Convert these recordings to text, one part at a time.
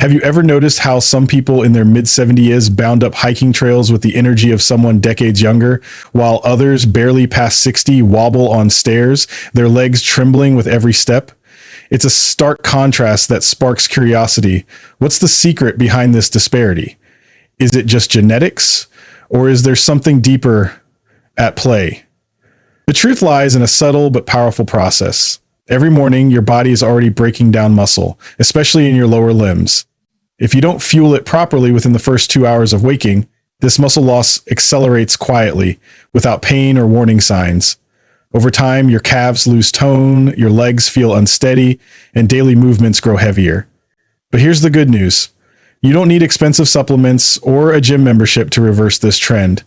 Have you ever noticed how some people in their mid-70s bound up hiking trails with the energy of someone decades younger, while others barely past 60 wobble on stairs, their legs trembling with every step? It's a stark contrast that sparks curiosity. What's the secret behind this disparity? Is it just genetics, or is there something deeper at play? The truth lies in a subtle but powerful process. Every morning, your body is already breaking down muscle, especially in your lower limbs. If you don't fuel it properly within the first 2 hours of waking, this muscle loss accelerates quietly, without pain or warning signs. Over time, your calves lose tone, your legs feel unsteady, and daily movements grow heavier. But here's the good news. You don't need expensive supplements or a gym membership to reverse this trend.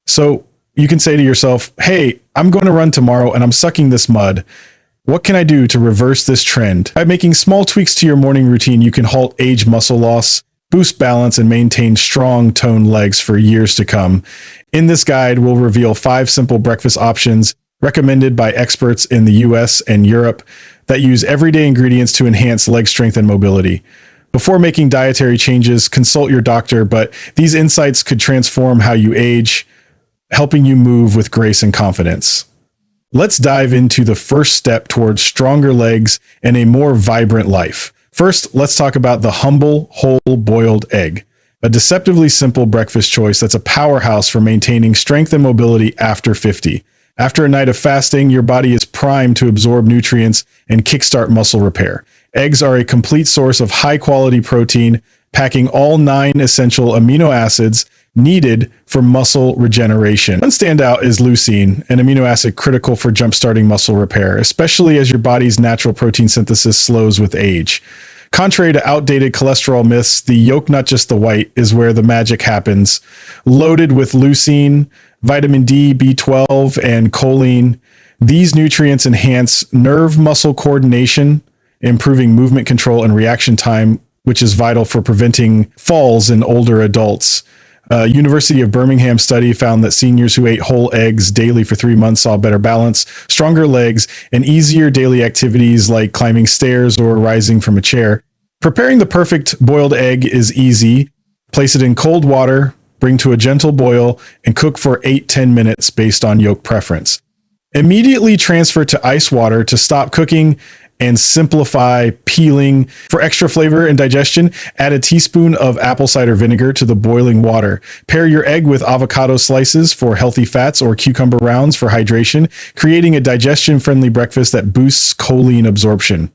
So you can say to yourself, hey, I'm going to run tomorrow and I'm sucking this mud. What can I do to reverse this trend? By making small tweaks to your morning routine, you can halt age muscle loss, boost balance, and maintain strong, toned legs for years to come. In this guide, we'll reveal 5 simple breakfast options recommended by experts in the US and Europe that use everyday ingredients to enhance leg strength and mobility. Before making dietary changes, consult your doctor, but these insights could transform how you age, helping you move with grace and confidence. Let's dive into the first step towards stronger legs and a more vibrant life. First, let's talk about the humble, whole boiled egg, a deceptively simple breakfast choice that's a powerhouse for maintaining strength and mobility after 50. After a night of fasting, your body is primed to absorb nutrients and kickstart muscle repair. Eggs are a complete source of high-quality protein, packing all 9 essential amino acids needed for muscle regeneration. One standout is leucine, an amino acid critical for jumpstarting muscle repair, especially as your body's natural protein synthesis slows with age. Contrary to outdated cholesterol myths, the yolk, not just the white, is where the magic happens. Loaded with leucine, vitamin D, B12, and choline, these nutrients enhance nerve muscle coordination, improving movement control and reaction time, which is vital for preventing falls in older adults. A University of Birmingham study found that seniors who ate whole eggs daily for 3 months saw better balance, stronger legs, and easier daily activities like climbing stairs or rising from a chair. Preparing the perfect boiled egg is easy. Place it in cold water, bring to a gentle boil, and cook for 8-10 minutes based on yolk preference. Immediately transfer to ice water to stop cooking and simplify peeling. For extra flavor and digestion, add a teaspoon of apple cider vinegar to the boiling water. Pair your egg with avocado slices for healthy fats or cucumber rounds for hydration, creating a digestion-friendly breakfast that boosts choline absorption.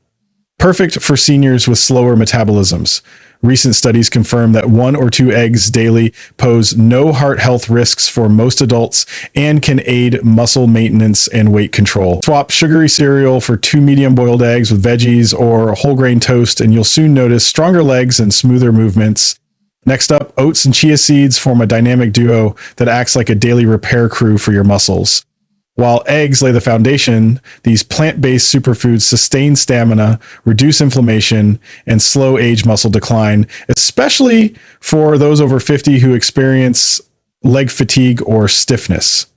Perfect for seniors with slower metabolisms. Recent studies confirm that 1 or 2 eggs daily pose no heart health risks for most adults and can aid muscle maintenance and weight control. Swap sugary cereal for 2 medium-boiled eggs with veggies or whole grain toast, and you'll soon notice stronger legs and smoother movements. Next up, oats and chia seeds form a dynamic duo that acts like a daily repair crew for your muscles. While eggs lay the foundation, these plant-based superfoods sustain stamina, reduce inflammation, and slow age muscle decline, especially for those over 50 who experience leg fatigue or stiffness.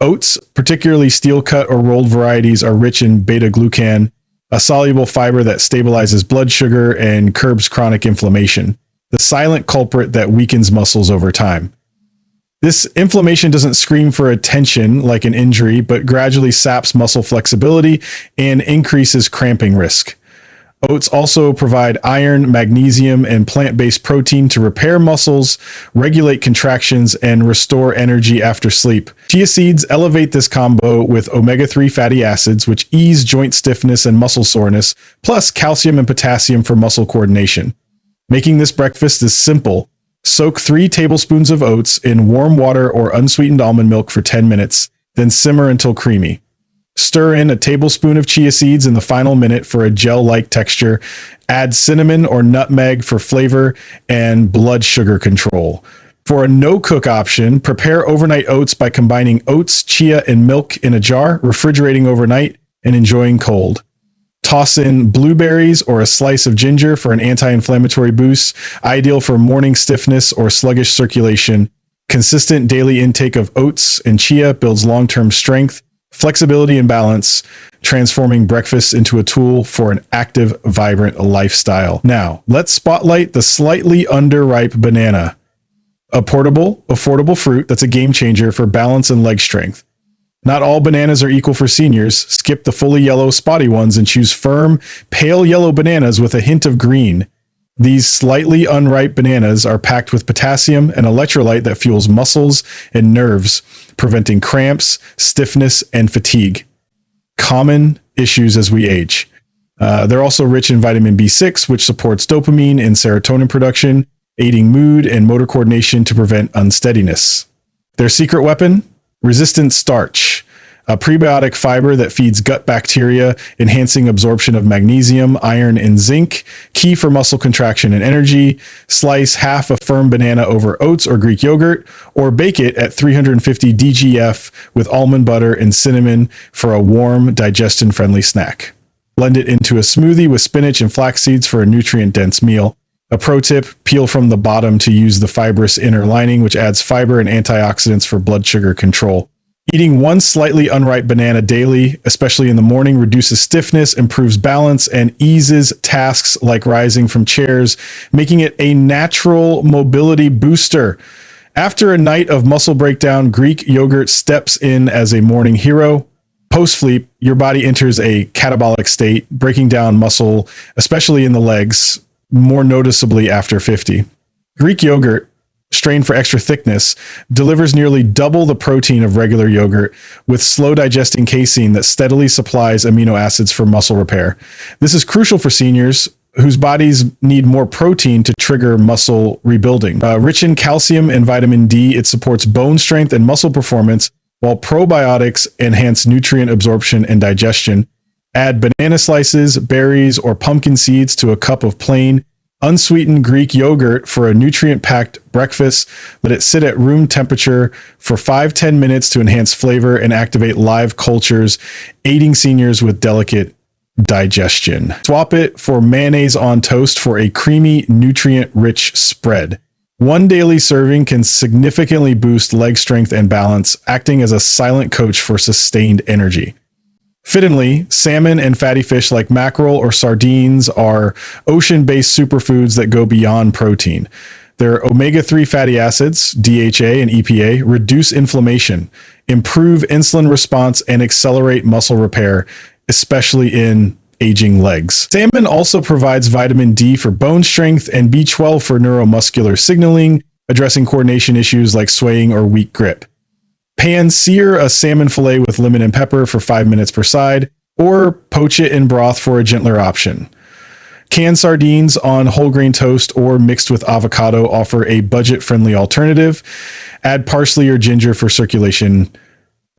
Oats, particularly steel-cut or rolled varieties, are rich in beta-glucan, a soluble fiber that stabilizes blood sugar and curbs chronic inflammation, the silent culprit that weakens muscles over time. This inflammation doesn't scream for attention like an injury, but gradually saps muscle flexibility and increases cramping risk. Oats also provide iron, magnesium, and plant-based protein to repair muscles, regulate contractions, and restore energy after sleep. Chia seeds elevate this combo with omega-3 fatty acids, which ease joint stiffness and muscle soreness, plus calcium and potassium for muscle coordination. Making this breakfast is simple. Soak 3 tablespoons of oats in warm water or unsweetened almond milk for 10 minutes, then simmer until creamy. Stir in a tablespoon of chia seeds in the final minute for a gel-like texture. Add cinnamon or nutmeg for flavor and blood sugar control. For a no-cook option, prepare overnight oats by combining oats, chia, and milk in a jar, refrigerating overnight, and enjoying cold. Toss in blueberries or a slice of ginger for an anti-inflammatory boost, ideal for morning stiffness or sluggish circulation. Consistent daily intake of oats and chia builds long-term strength, Flexibility and balance, transforming breakfast into a tool for an active, vibrant lifestyle. Now, let's spotlight the slightly underripe banana, a portable, affordable fruit that's a game changer for balance and leg strength. Not all bananas are equal for seniors. Skip the fully yellow, spotty ones and choose firm, pale yellow bananas with a hint of green. These slightly unripe bananas are packed with potassium and electrolyte that fuels muscles and nerves, preventing cramps, stiffness, and fatigue. Common issues as we age. They're also rich in vitamin B6, which supports dopamine and serotonin production, aiding mood and motor coordination to prevent unsteadiness. Their secret weapon? Resistant starch, a prebiotic fiber that feeds gut bacteria, enhancing absorption of magnesium, iron, and zinc, key for muscle contraction and energy. Slice half a firm banana over oats or Greek yogurt, or bake it at 350 DGF with almond butter and cinnamon for a warm, digestion-friendly snack. Blend it into a smoothie with spinach and flax seeds for a nutrient-dense meal. A pro tip, peel from the bottom to use the fibrous inner lining, which adds fiber and antioxidants for blood sugar control. Eating one slightly unripe banana daily, especially in the morning, reduces stiffness, improves balance, and eases tasks like rising from chairs, making it a natural mobility booster. After a night of muscle breakdown, Greek yogurt steps in as a morning hero. Post-sleep, your body enters a catabolic state, breaking down muscle, especially in the legs, more noticeably after 50. Greek yogurt, strained for extra thickness, delivers nearly double the protein of regular yogurt with slow digesting casein that steadily supplies amino acids for muscle repair. This is crucial for seniors whose bodies need more protein to trigger muscle rebuilding. Rich in calcium and vitamin D, it supports bone strength and muscle performance, while probiotics enhance nutrient absorption and digestion. Add banana slices, berries, or pumpkin seeds to a cup of plain, unsweetened Greek yogurt for a nutrient-packed breakfast. Let it sit at room temperature for 5-10 minutes to enhance flavor and activate live cultures, aiding seniors with delicate digestion. Swap it for mayonnaise on toast for a creamy, nutrient-rich spread. One daily serving can significantly boost leg strength and balance, acting as a silent coach for sustained energy. Fittingly, salmon and fatty fish like mackerel or sardines are ocean-based superfoods that go beyond protein. Their omega-3 fatty acids, DHA and EPA, reduce inflammation, improve insulin response, and accelerate muscle repair, especially in aging legs. Salmon also provides vitamin D for bone strength and B12 for neuromuscular signaling, addressing coordination issues like swaying or weak grip. Pan-sear a salmon fillet with lemon and pepper for 5 minutes per side, or poach it in broth for a gentler option. Canned sardines on whole grain toast or mixed with avocado offer a budget-friendly alternative. Add parsley or ginger for circulation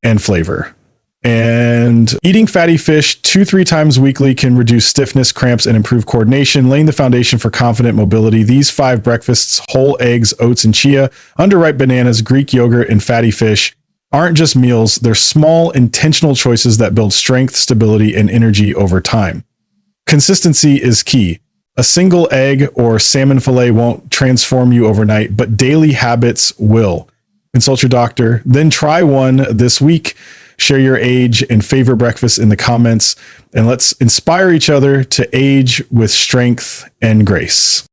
and flavor. And eating fatty fish 2-3 times weekly can reduce stiffness, cramps, and improve coordination, laying the foundation for confident mobility. These 5 breakfasts, whole eggs, oats, and chia, underripe bananas, Greek yogurt, and fatty fish, aren't just meals. They're small, intentional choices that build strength, stability, and energy over time. Consistency is key. A single egg or salmon fillet won't transform you overnight, but daily habits will. Consult your doctor, then try one this week. Share your age and favorite breakfast in the comments, and let's inspire each other to age with strength and grace.